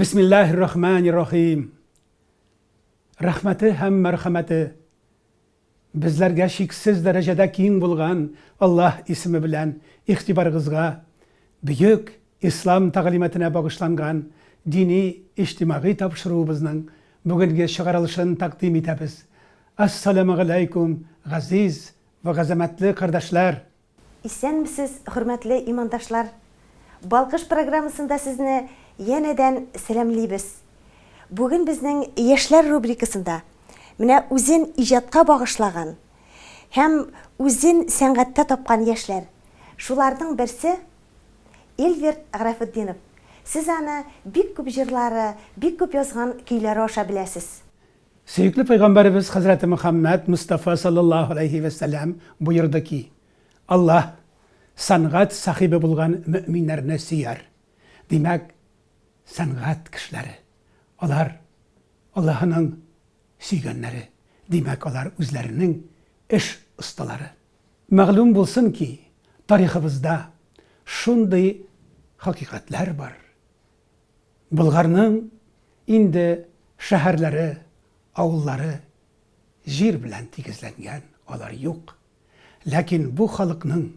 Bismillahirrahmanirrahim. Rahmeti hem merhameti bizlerge şiksiz derecede kiyim bulgan Allah ismi bilen ihtibarınızga büyük İslam talimatine bağışlangan dini içtimai tapşırığımızın bugünkü çıkarılışını takdim etimiz. Assalamu alaikum gaziz ve gazametli kardeşler. İsen misiniz, hürmetli imandaşlar? Balkış programısında sizni yeniden selamlayız. Bugün bizning Yaşlar rubrikasında mine uzun ijatqa bağışlagan hem uzun sanatda topkan yaşlar. Şulardan birisi Elvert G'rafiddinov. Siz ana bik köp jırlары, bik köp yazgan küylari oşa bilesiz. Sevgili Peygamberimiz Hazreti Muhammed Mustafa sallallahu aleyhi ve sellem buyurdu ki Allah sanat sahibi bulgan müminlerine siyar. Demek sanat kişileri. Onlar Allah'ın suyganları. Demek onlar özlerinin iş ustaları. Mağlum bulsun ki tarihimizde şunday hakikatler var. Bulgarның indi şehirleri, avulları jir bilen tigizlengen olar yok. Lakin bu halkның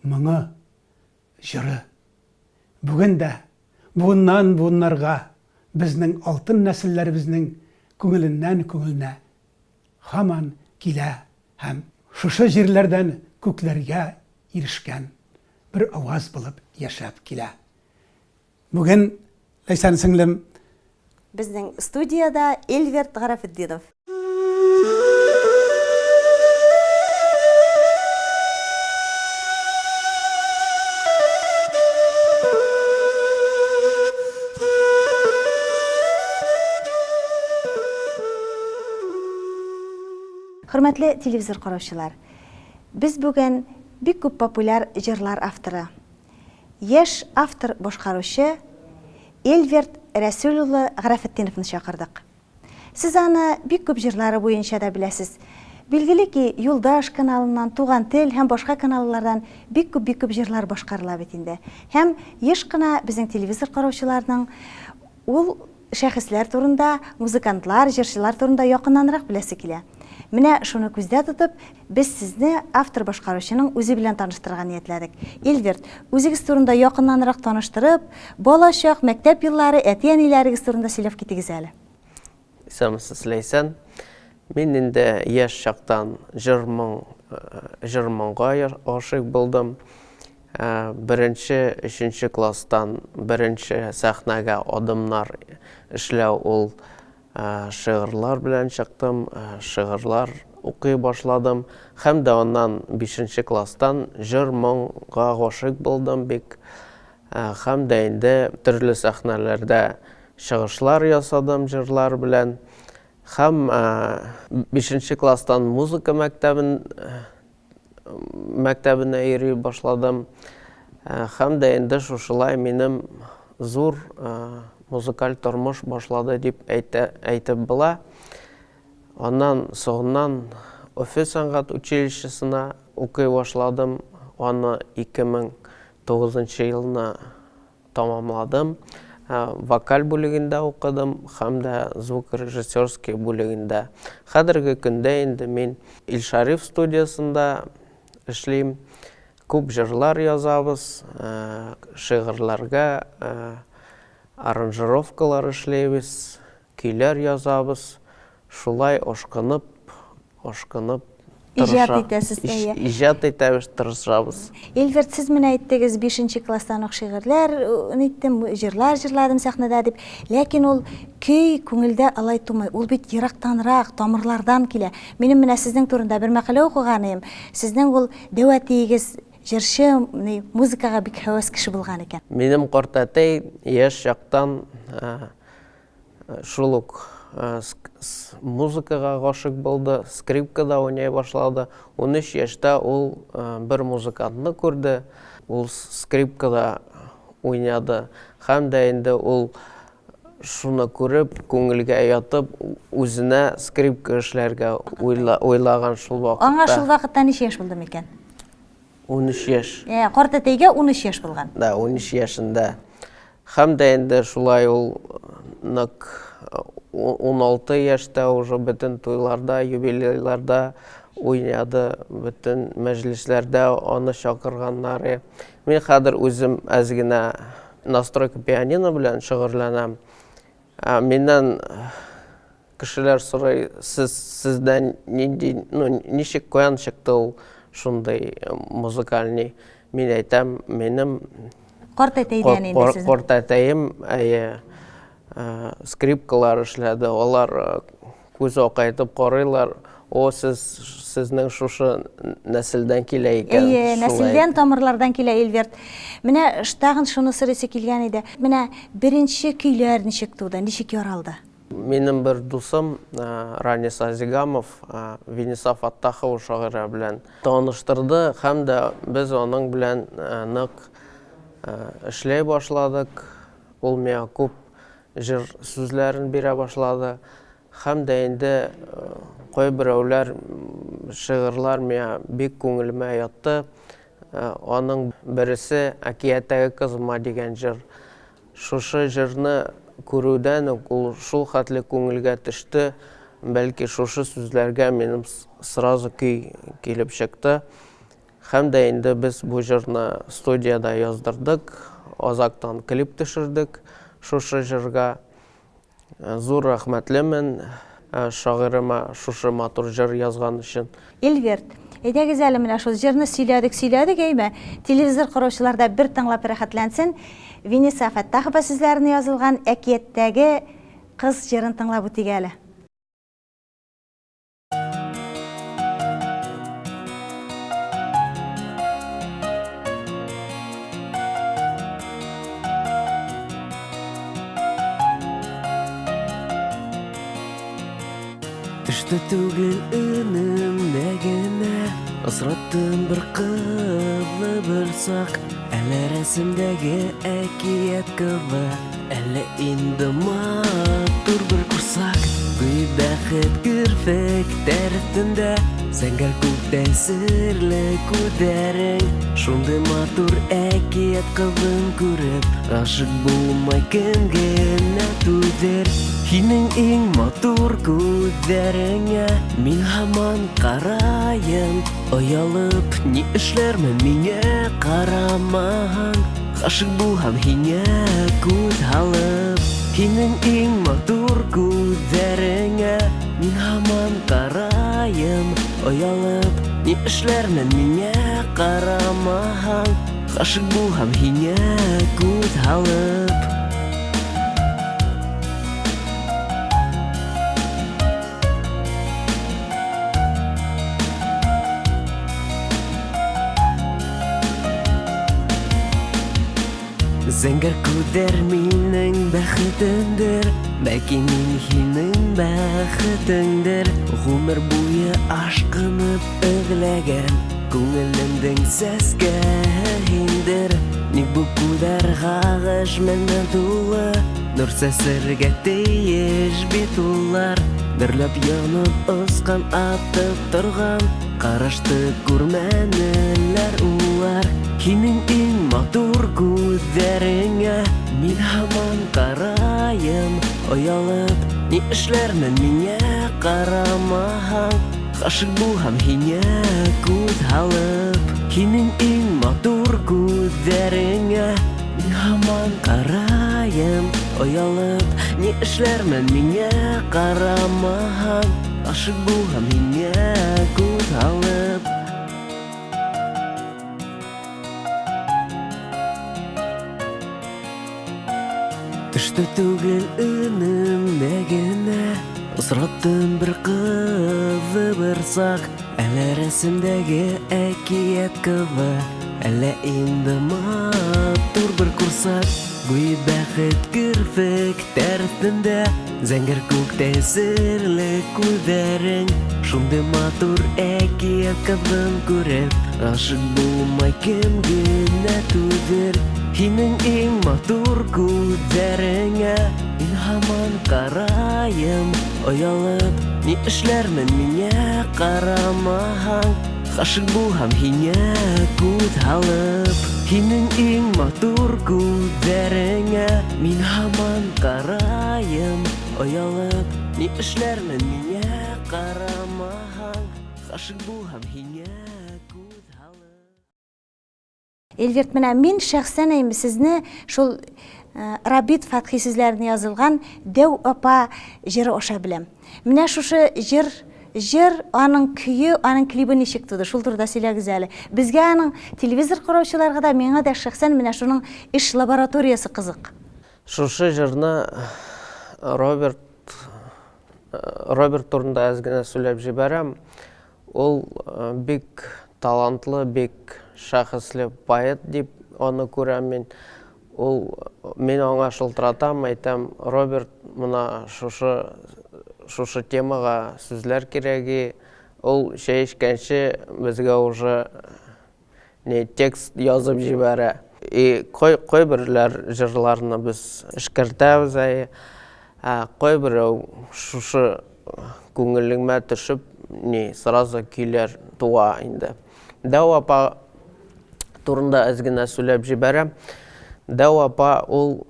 mıngı, jırı. Bugün de bundan bunlarga bizning altın nesillerimizning köngülünden köngülüne haman kile hem şuşa jirlerden köklerge erişken bir avaz bulup yaşap kile. Bugün Leysan singlim Bizning studiyada Elvert G'rafiddinov. Hürmetli televizor qarovchilar, biz bugün bik köp popüler jırlar avtori, yaş avtor boshqaruvchi Elvert Rasulullo G'rafiddinovni chaqirdik. Siz ana bik köp jırlары boyunca da bilesiz. Bilgili ki Yoldaş kanalından, Tuğan Tel hem başka kanallardan bik köp jırlar boshqarıla bitinde. Hem yaş qına bizning televizor qarovchilarning ul şahıslar turunda, muzikantlar, jırchilar turunda yaqinlanroq bilasi kile. Mine şunu күздә tutup, biz sizni avtor boshqaruvchining o'zi bilan tanıştırgan niyetledik. Elvert, o'zingiz turunda yaqinlanroq tanıştırıp, bolashaq maktab yillari, etiyanilarigiz turunda söylep ketigiz әле. Самсыз Лейсан. Мен инде яш шақтан жырмыңға ашық болдым. Бірінші, үшінші класстан бірінші сахнаға адымнар эшләү ул шигырьләр белән чыктым, шигырьләр укый башладым. Һәм дә аннан 5нче класстан жырмыңга гашык булдым бик. Һәм дә инде төрле сәхнәләрдә чыгышлар ясадым җырлар белән. Һәм 5нче класстан музыка мәктәбенә йөри башладым. Һәм дә инде шушылай минем зур музыкаль тормыш башлады дип әйтеп була. Аннан соңыннан Өфе сәнгать училищесына укый башладым. Аны 2009 елны тамамладым. Вокаль бүлегендә укыдым һәм дә звукорежиссерский бүлегендә. Хәзерге көндә инде мин Илшариф студиясында эшлим. Күп җырлар язабыз, шигырьләргә аранжировкалар эшләйбез, көйләр язабыз. Шулай ашкынып иҗат итәбез, тырышабыз. Элверт, сез менә әйттегез 5нче класстан ук шигырьләр әйттем, җырлар җырладым сәхнәдә дип. Ләкин ул көй күңелдә алай тумый. Ул бит ерактанрак, тамырлардан килә. Минем менә сезнең турында бер мәкалә укыганым. Сезнең ул дәватигез җырчы, музыкага бик һәвәс кеше булган икән. Минем картәтәй яшь чактан шул ук музыкага гашык булды, скрипкада уйнай башлады. 13 яшьтә ул бер музыкантны күрде. Ул скрипкада уйнады. Һәм дә инде ул шуны күреп, күңелгә ятып, үзенә скрипка эшләргә уйлаган шул вакытта. Аңа шул вакытта ничә яшь булды микән? 13 яшь. Картәтәйгә 13 яшь булган. Да, 13 яшендә. Һәм дә инде шулай ул нык 16 яшьтә уже бөтен туйларда, юбилейларда уйнады, бөтен мәҗлесләрдә аны чакырганнар. Мин хәзер үзем әз генә настройка пианино белән шөгыльләнәм. Миннән кешеләр сорый, сездән ничек каян чыкты ул шундый музыкальный? Мин әйтәм, минем Картайтайдан инде сезнең. Картайтайым скрипкалар эшләде. Алар күз акайтып карыйлар. Сезнең шушы нәселдән килә икән. Нәселдән, тамырлардан килә, Эльверт. Менә тагын шуны сорыйсы килгән иде. Менә беренче көйләр ничек туды, ничек яралды? Минем бер дусым Ранис Азигамов Венеса Фаттахов шагыйрь белән таныштырды һәм дә без аның белән нык эшләй башладык. Ул миңа күп җыр сүзләрен бирә башлады. Һәм дә инде кайберәүләр шигырьләр миңа бик күңелемә ятты. Аның берсе Әкияттәге кызыма дигән җыр. Шушы җырны күрүдән ул шул хәтле күңелгә төште. Бәлки шушы сүзләргә минем сразу көй килеп чыкты. Һәм дә инде без бу җырны студияда яздырдык. Азактан клип төшердек шушы җырга. Зур рәхмәтлемен шагыйрьмә шушы матур җыр язган өчен. Эльверт, әйдәгез әле менә шул җырны сөйләдек, әйме. Телевизор караучыларда бер тыңлап рәхәтләнсен. Венеса Фаттахова сүзләренә язылган Әкияттәге кыз җырын тыңлап үтик әле. Төшті түгел өнімне генә, ысыраттым бір кызлы бір сақ. Әлі рәсімдәге әкият кызы, әлі инде матур бір курсак. Гүй бәхет кірфек тәртінде, зәңгәр күктә серле күдәрең. Шундый матур әкият кызын күреп, гашык булмай кем генә түзер. Һинең иң матур күҙҙәреңә мин һаман ҡарайым. Оялып ни эшләрмен миңә ҡарамаһаң. Ғашиҡ булһам һиңә күҙ һалып. Һинең иң матур күҙҙәреңә мин һаман ҡарайым. Оялып ни эшләрмен миңә ҡарамаһаң. Ғашиҡ булһам һиңә күҙ һалып. Зәңгәр күҙҙәр минең бәхетемдер, бәлки мин һинең бәхетеңдер. Ғүмер буйы ашҡынып эҙләгән күңелемдең сәскәһендер. Ник бу күҙҙәр һағыш менән тулы, нур сәсергә тейеш бит улар. Дөрләп янып осҡан, атып торған, ҡарашты күрмәнеләр улар. Һинең иң матур күҙҙәреңә мин һаман ҡарайым. Оялып ни эшләрмен миңә ҡарамаһаң. Ғашиҡ булһам һиңә күҙ һалып. Һинең иң матур күҙҙәреңә мин һаман ҡарайым. Оялып ни эшләрмен миңә ҡарамаһаң. Ғашиҡ булһам һиңә күҙ һалып. Төшті түгел өнімде генә, ысыраттым бір кызы бір сақ. Әлі рәсімдәге әкият кызы, әлі инде матур бір курсак. Гүй бәхет кірфек тәртінде, зәңгәр күктә серле күҙҙәрең. Шундый матур әкият кызын күреп, ғашиҡ булмай кем генә түҙер. Һинең иң матур күҙҙәреңә мин һаман ҡарайым. Оялып ни эшләрмен миңә ҡарамаһаң. Гашык булһам һиңә күҙ һалып, һинең иң матур күҙҙәреңә мин һаман ҡарайым оялып. Ни эшләрмен миңә ҡарамаһаң, гашык булһам һиңә күҙ һалып. Эльверт, менә мин шәхсән әйме сезне шул Рабит Фатхи сүзләренә язылган Дәү апа җыры аша беләм. Менә шушы җыр, аның көйе, аның клибы ничек туды? Шул турыда сөйләгез әле. Безгә аның телевизор караучыларга да, миңа да шәхсән менә шуның эш лабораториясы кызык. Шушы җырны Роберт турында әз генә сөйләп җибәрәм. Ул бик талантлы, бик шәхесле поэт дип аны күрәм мин. Мин аңа шылтыратам, әйтәм, Роберт, мына шушы темага сүзләр кирәге. Ул шәй эчкәнче безгә уже текст язып җибәрә. Кайберләр җырларны без эшкәртәбез, кайберәү шушы күңелеңмә төшеп, сразу көйләр туа инде. Дәү апа турында әз генә сөйләп җибәрәм. Дәү апа ул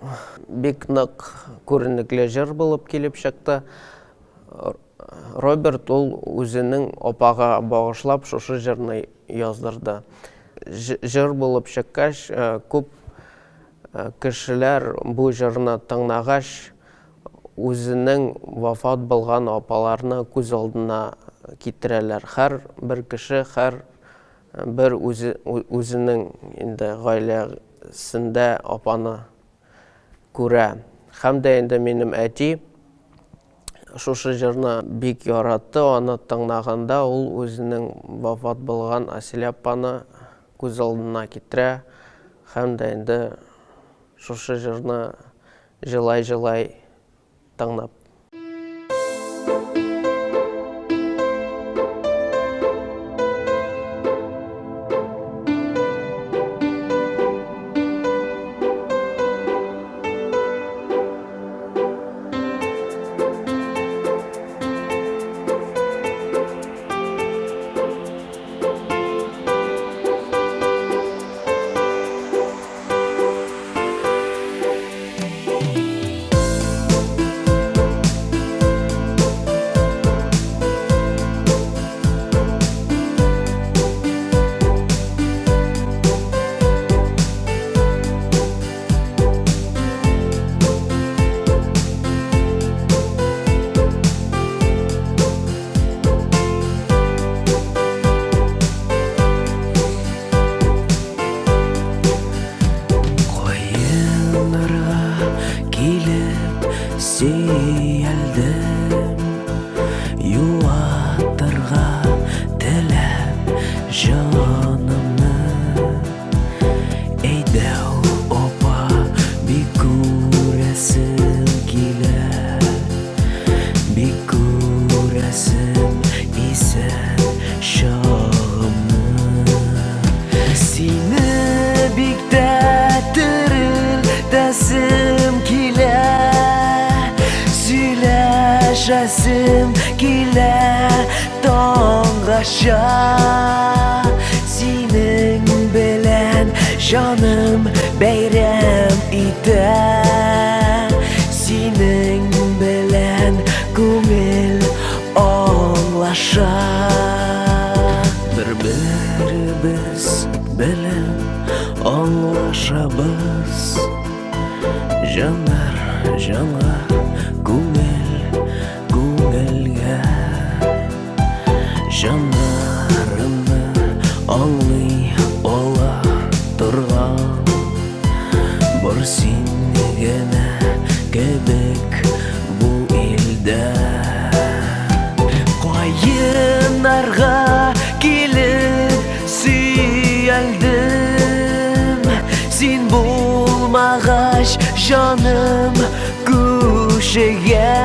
бик нык күренекле җыр булып килеп чыкты. Роберт ул үзенең апага багышлап шушы җырны яздырды. Җыр булып чыккач, күп кешеләр бу җырны тыңлагач, үзенең вафат булган апаларны күз алдына китерәләр. Һәр бер кеше, һәр бер үзенең инде гаиләсендә апаны күрә. Һәм дә инде минем әти шушы җырны бик яратты. Аны тыңлаганда ул үзенең вафат булган Асилә апаны күз алдына китерә. Һәм дә инде шушы җырны җылай-җылай тыңлап. Söylәшәсем килә таңгаша, синең белән җаным бәйрәм итә, синең белән күңел аңлаша. Бер-беребез белән аңлашабыз, җаннар җанга, күңел күңелгә. Җаннарымны аңлый ала торган бар син генә кебек бу илдә. Каеннарга килеп сөялдем, син булмагач җаным күшегә.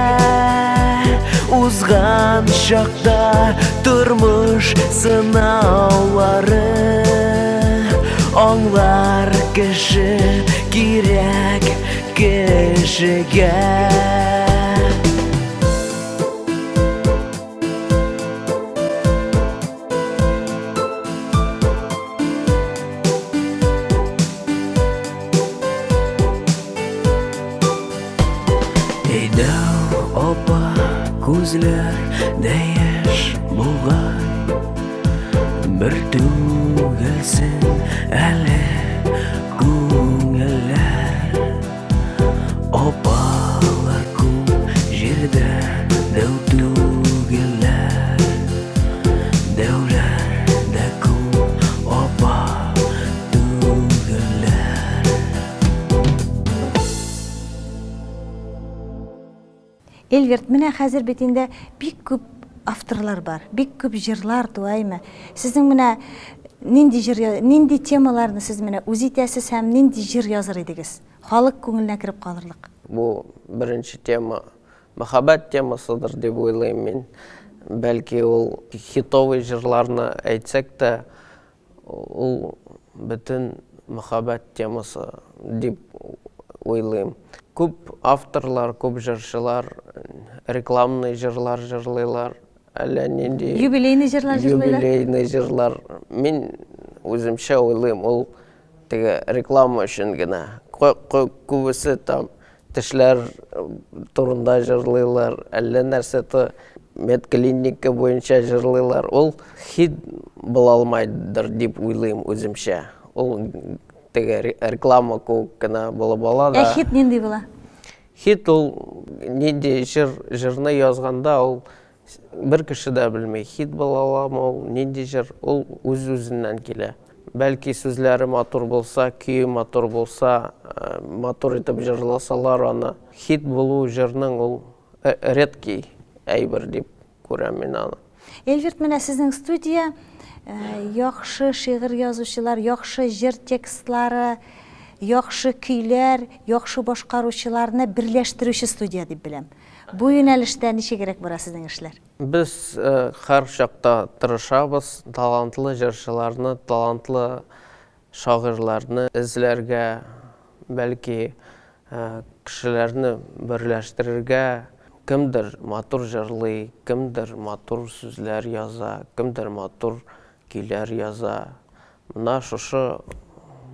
Узган чакта тормыш сынаулары, аңлар кеше кирәк кешегә. Дәйеш бугай бір түгелсін әлі күңелләр Опалар күн жерді дәу түгелләр Дәуләр дә күн опа түгелләр Эльверт, менә хәзер бит инде бик күп авторлар бар, бик күп җырлар туаймы. Сезнең менә нинди темаларны сез менә үз итәсез һәм нинди җыр языр идегез? Халык күңеленә кирип калырлык. Бу беренче тема мөхәббәт темасыдыр дип уйлыйм мин. Бәлки ул хитовый җырларны әйтсәк тә, ул бөтен мөхәббәт темасы дип уйлыйм. Күп авторлар, күп җырчылар рекламный җырлар җырлыйлар, әллә нинди Юбилейный җырлар җырлыйлар. юбилейный җырлар. Мин үземчә уйлыйм, ул теге реклама өчен генә. Күбесе там тешләр турында җырлыйлар, әллә нәрсә медклиника буенча җырлыйлар. Ул хит була алмайдыр дип уйлыйм үземчә. Ул теге реклама күк кенә булып ала да. Хит нинди була? Хит ул нинди җырны язганда ул бер кеше дә белмәй. Хит була аламы ул, нинди җыр, ул үз-үзеннән килә. Бәлки сүзләре матур булса, көе матур булса, матур итеп җырласалар аны. Хит булу җырның ул редкий әйбер дип күрәм мин аны. Эльверт, менә сезнең студия яхшы шигырь язучылар, яхшы җыр текстлары, яхшы көйләр, яхшы башкаручыларны берләштерүче студия дип беләм. Бу юнәлештә ничегрәк бара сезнең эшләр? Без һәр чакта тырышабыз талантлы җырчыларны, талантлы шагыйрьләрне эзләргә, бәлки кешеләрне берләштерергә. Кемдер матур җырлый, кемдер матур сүзләр яза, кемдер матур көйләр яза. Менә шушы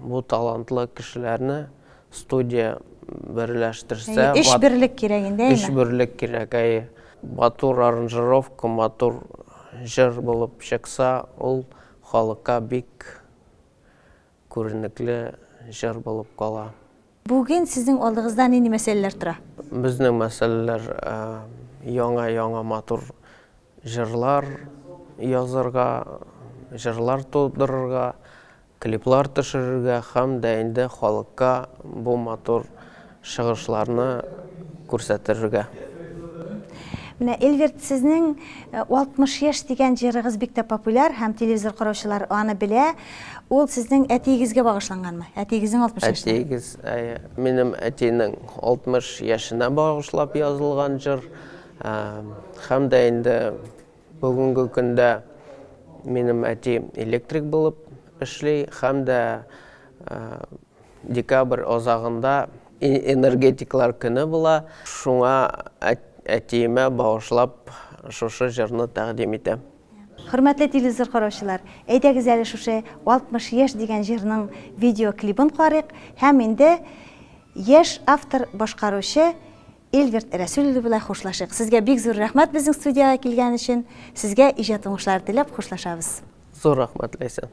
бу талантлы кешеләрне студия берләштерсә, Эш берлек кирәк инде. эш берлек кирәк. Матур аранжировка, матур җыр булып чыкса, ул халыкка бик күренекле җыр булып кала. Бүген сезнең алдыгызда нинди мәсьәләләр тора? Безнең мәсьәләләр яңа матур җырлар язарга, җырлар тудырырга, клиплар төшерергә һәм дә инде халыкка бу матур чыгышларны күрсәтергә. Менә Эльверт, сезнең 60 яшь дигән җырыгыз бик тә популяр һәм телевизор караучылар аны белә. Ул сезнең әтиегезгә багышланганмы? Әтиегезнең 60 яшь. Әтиегез, минем әтинең 60 яшенә багышлап язылган җыр. Һәм дә инде бүгенге көндә минем әти электрик булып эшли, һәм дә декабрь азагында энергетиклар көне була. Шуңа әтиемә багышлап шушы җырны тәкъдим итәм. Хөрмәтле телевизор караучылар, әйдәгез әле шушы 60 яшь дигән җырның видеоклипын карыйк һәм инде яшь автор башкаручы Эльверт Рәсүлов белән хушлашыйк. Сезгә бик зур рәхмәт безнең студияга килгән өчен. Сезгә иҗат уңышлар теләп хушлашабыз. Зур рәхмәт, Ләйсән.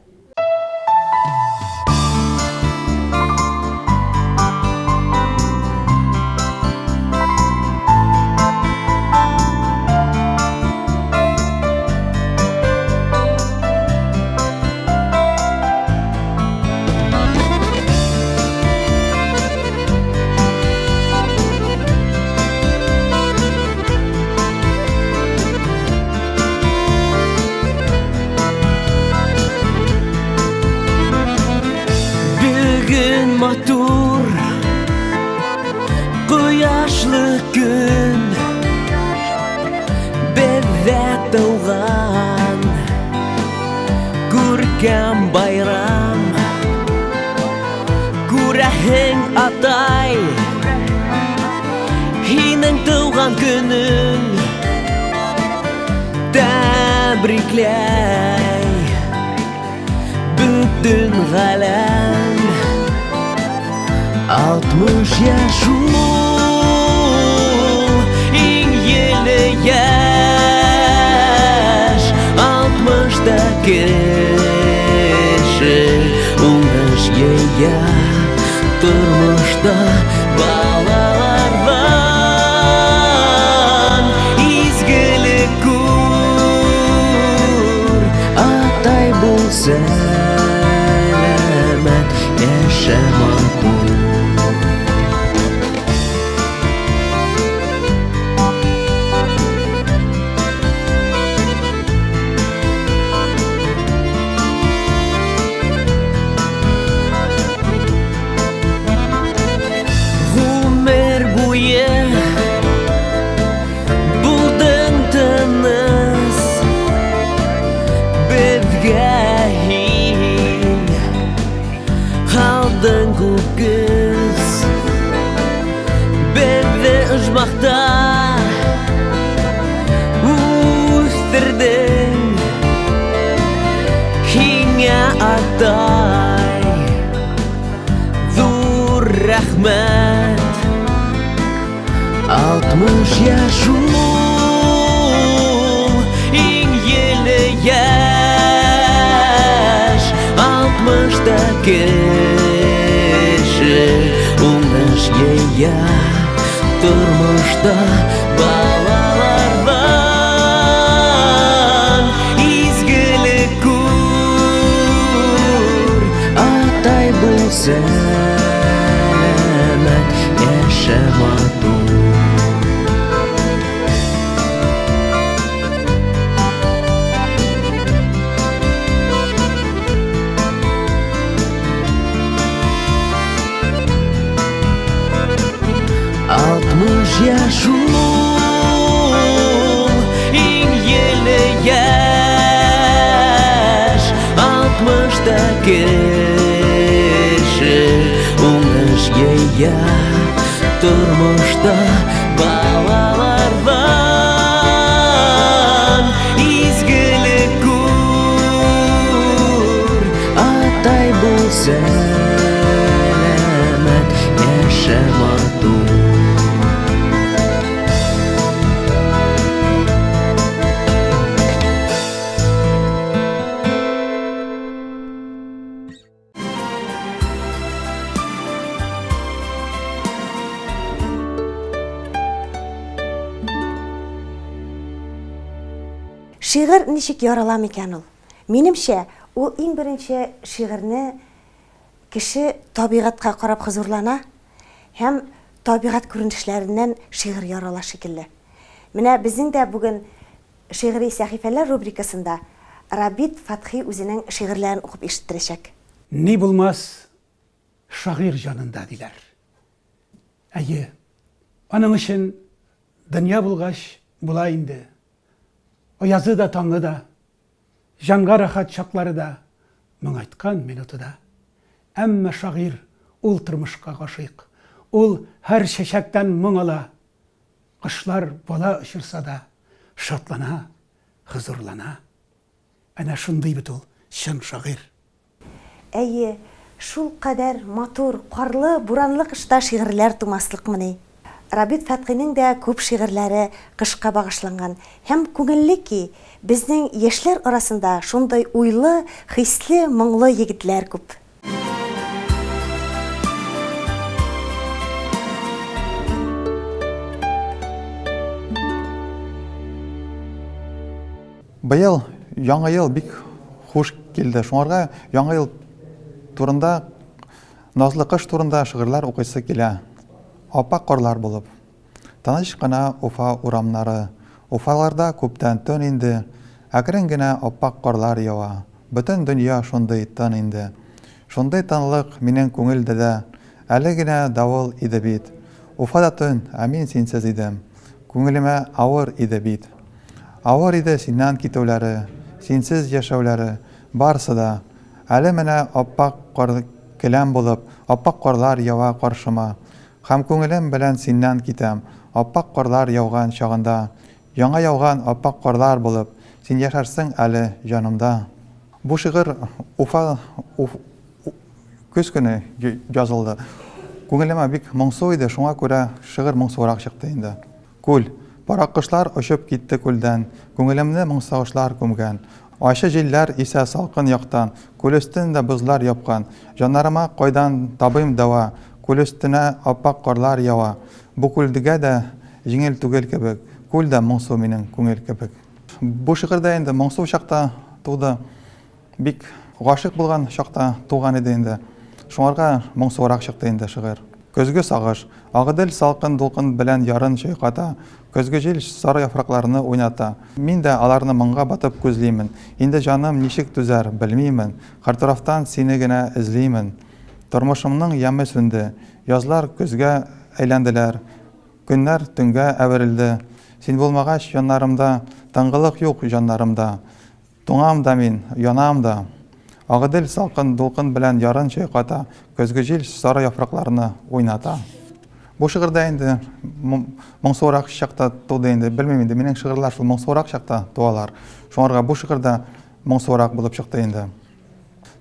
Матур кояшлы көн бездә туган күркәм байрам күрәһең атай һинең туган көнең тәбрикләй бөтен галәм 60 яш ул иң еле кеше уңыш ея тормышта балалардан изгелек күр атай булса сәләмәт яшә матур. Үстердең һиңә атай зур рәхмәт 60 яш ул иң еле яшь 60-та кеше уңыш ея тормышта балалардан изгелек күр атай булса сәләмәт яшә матур. Яшь ул иң еле яшь 60-та кеше уңыш ея тормышта балалардан изгелек күр атай булса сәләмәт яшә матур. Шигырь ничек ярала микән ул? Минемчә, ул иң беренче шигырьне кеше табигатька карап хозурлана һәм табигать күренешләреннән шигырь ярала шикелле. Менә безнең дә бүген шигъри сәхифәләр рубрикасында Рабит Фатхи үзенең шигырьләрен укып ишеттерәчәк. Ни булмас шагыйрь җанында диләр. Әйе, аның өчен дөнья булгач була инде. Аязы да, таңы да, жанга рахат чаклары да, моңайткан минуты да. Әмма шагыйрь ул тормышка гашыйк. Ул һәр чәчәктән моң ала. Кышлар бала очырса да, шатлана, хозурлана. Әнә шундый бит ул чын шагыйрь. Әйе, шул кадәр матур, карлы, буранлы кышта шигырьләр тумаслыкмыни. Рабит Фатхиның да күп шигырьләре кышка багышланган. Һәм күңелле ки, безнең яшьләр арасында шундай уйлы, хисле, моңлы егетләр күп. Быел яңа ел бик хуш килде. Шуңарга яңа ел турында, назлы кыш турында шигырьләр укыйсы килә. Апак карлар булып. Таныш кына Уфа урамнары. Уфаларда күптән төн инде. Әкрен генә апак карлар ява. Бөтен дөнья шундый тын инде. Шундый тынлык минең күңелдә дә. Әле генә давыл иде бит. Уфада төн, ә мин синсез идем. Күңелемә авыр иде бит. Авыр иде синнән китүләре, синсез яшәүләре, барысы да. Әле менә апак кар келәм булып, апак карлар ява каршыма. Һәм күңелем белән синнән китәм. Апак карлар яуган чагында, яңа яуган апак карлар булып, син яшәрсең әле җанымда. Бу шигырь Уфа көз көне язылды. Күңелемә бик моңсу иде, шуңа күрә шигырь моңсурак чыкты инде. Күл, парак кошлар очып китте күлдән, күңелемне моңсаулар күмгән. Айшы җилләр исә салкын яктан, күл өстендә бозлар япкан. Җаннарыма кайдан табыйм дава, күл өстенә аппак карлар ява. Бу күлдегә дә җиңел түгел кебек, күл дә моңсу минем күңел кебек. Бу шигырьдә инде моңсу чакта туды. Бик гашык булган чакта туган иде инде. Шуңарга моңсурак чыкты инде шигырь. Көзгө сагыш, агыдел салкын дулкын белән ярын чайката, көзгө җил сары яфракларны уйната. Мин дә аларны моңга батып күзлимен. Инде җаным ничек түзәр, белмимен. Һәр тарафтан сине генә эзлимен. Тормышымның яме сүнде, язлар көзгә әйләнделәр, көннәр төнгә әверелде. Син булмагач яннарымда, таңгылык юк җаннарымда. Туңам да мин, янам да. Агыдел салкын дулкын белән ярын чайката, көзгө җил сары яфракларны уйната. Бу шигырьдә инде моңсурак чакта туды инде. Белмим инде, минең шигырьләр шул моңсурак чакта туалар. Шуңарга бу шигырьдә моңсурак булып чыкты инде.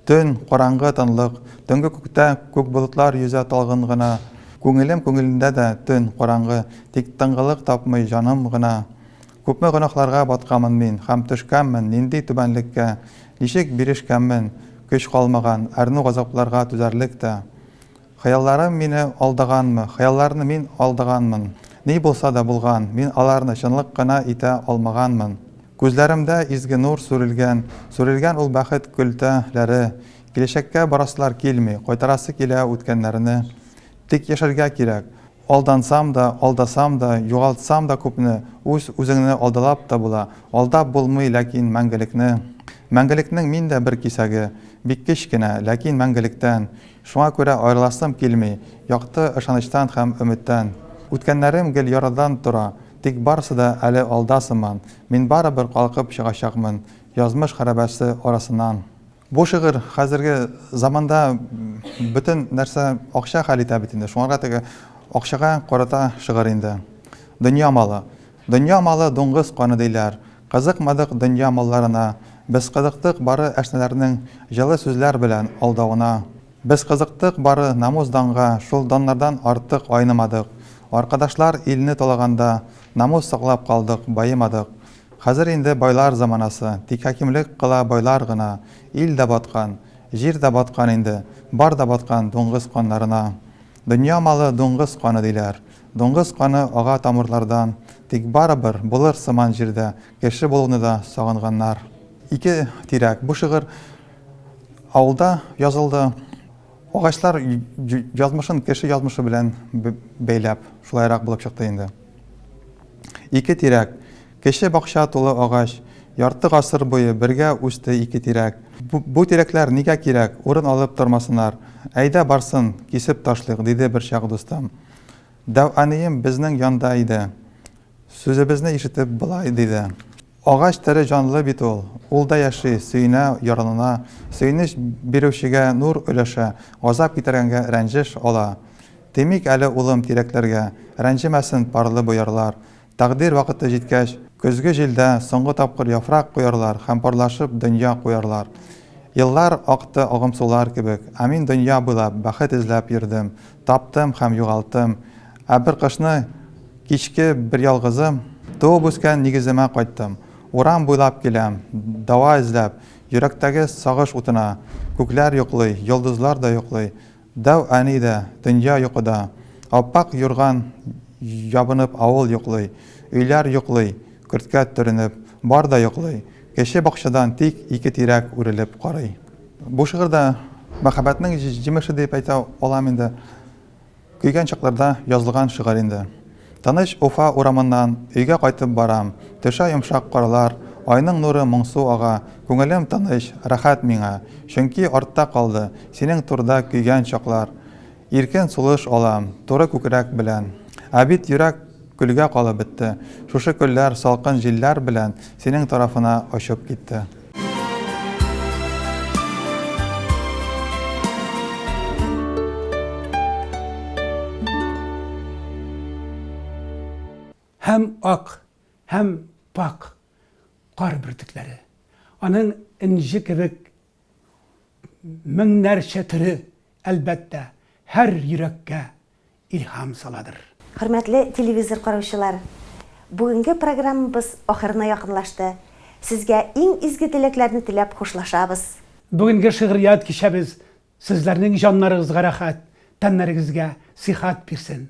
Төн караңгы тынлык, төнге күктә күк болытлар йөзә талгын гына. Күңелем күңелендә дә төн караңгы, тик тыңгылык тапмый җаным гына. Күпме гөнаһларга батканмын мин, һәм төшкәнмен нинди түбәнлеккә. Ничек бирешкәнмен, көч калмаган, әрнү газапларга түзәрлек тә. Хыялларым мине алдаганмы, хыялларны мин алдаганмын. Ни булса да булган, мин аларны чынлык кына итә алмаганмын. Күзләремдә изге нур сүрелгән ул бәхет көлтәләре. Киләчәккә барасылар килми, кайтарасы килә үткәннәрне. Тик яшәргә кирәк. Алдансам да, алдасам да, югалтсам да күпне, үзеңне алдалап та була. Алдап булмый, ләкин мәңгелекне. Мәңгелекнең мин дә бер кисәге, бик кечкенә, ләкин мәңгелектән. Шуңа күрә аерыласым килми, якты ышанычтан һәм өметтән. Үткәннәрем гел ярадан тора, тик барысы да әле алдасыман. Мин барыбер калкып чыгачакмын, язмыш хәрабәсе арасыннан. Бу шигырь хәзерге заманда бөтен нәрсә акча хәл итә бит инде. Шуңарга теге акчага карата шигырь инде. Дөнья малы. Дөнья малы дуңгыз каны диләр. Кызыкмадык дөнья малларына. Без кызыктык бары әшнәләрнең җылы сүзләр белән алдавына. Без кызыктык бары намус данга, шул даннардан артык айнымадык. Аркадашлар илне талаганда, намус саклап калдык, байымадык. Хәзер инде байлар заманасы, тик хакимлек кыла байлар гына. Ил дә баткан, җир дә баткан инде, бар да баткан дуңгыз каннарына. Дөнья малы дуңгыз каны диләр. Дуңгыз каны ага тамырлардан, тик барыбер булыр сыман җирдә, кеше булуны да сагынганнар. Ике тирәк. Бу шигырь авылда язылды. Агачлар язмышын кеше язмышы белән бәйләп, шулайрак булып чыкты инде. Ике тирәк. Кеше бакча тулы агач, ярты гасыр буе бергә үсте ике тирәк. Бу тирәкләр нигә кирәк? Урын алып тормасыннар. Әйдә барсын, кисеп ташлыйк, диде бер чак дустым. Дәванием безнең янда иде. Сүзебезне ишетеп булай диде. Агач тере җанлы бит ул. Ул да яши, сөенә ярынына, сөенеч бирүчегә нур өләшә, газап китергәнгә рәнҗеш ала. Демик әле улым тирәкләргә, рәнҗемәсен парлы буярлар. Тагдир вакыты җиткәч, көзге җилдә соңгы тапкыр яфрак куярлар һәм парлашып дөнья куярлар. Еллар акты агымсулар кебек, ә мин дөнья буйлап бәхет эзләп йөрдем, таптым һәм югалтым. Ә бер кышны кичке бер ялгызым туып үскән нигеземә кайттым. Урам буйлап киләм, дава эзләп, йөрәктәге сагыш утына. Күкләр йоклый, йолдызлар да йоклый. Дәү әни дә, дөнья йокыда. Аппак юрган ябынып авыл йоклый. Өйләр йоклый, көрткә төренеп, бар да йоклый. Кеше бакчадан тик ике тирәк үрелеп карый. Бу шигырьдә мәхәббәтнең җимеше дип әйтә алам инде. Көйгән чакларда язылган шигырь инде. Таныш Уфа урамыннан өйгә кайтып барам. Төшә йомшак карлар, айның нуры моңсу ага. Күңелем таныш, рәхәт миңа. Чөнки артта калды синең турда көйгән чаклар. Иркен сулыш алам, туры күкрәк белән. Ә бит йөрәк көлгә калып бетте. Шушы көлләр салкын җилләр белән синең тарафына очып китте. Һәм ак, һәм пак кар бөртекләре. Аның инҗе кебек меңнәрчә төре әлбәттә һәр йөрәккә илһам саладыр. Хөрмәтле телевизор караучылар, бүгенге программабыз ахырына якынлашты. Сезгә иң изге теләкләрне теләп хушлашабыз. Бүгенге шигърият кичәбез сезләрнең җаннарыгызга рәхәт, тәннәрегезгә сихәт бирсен.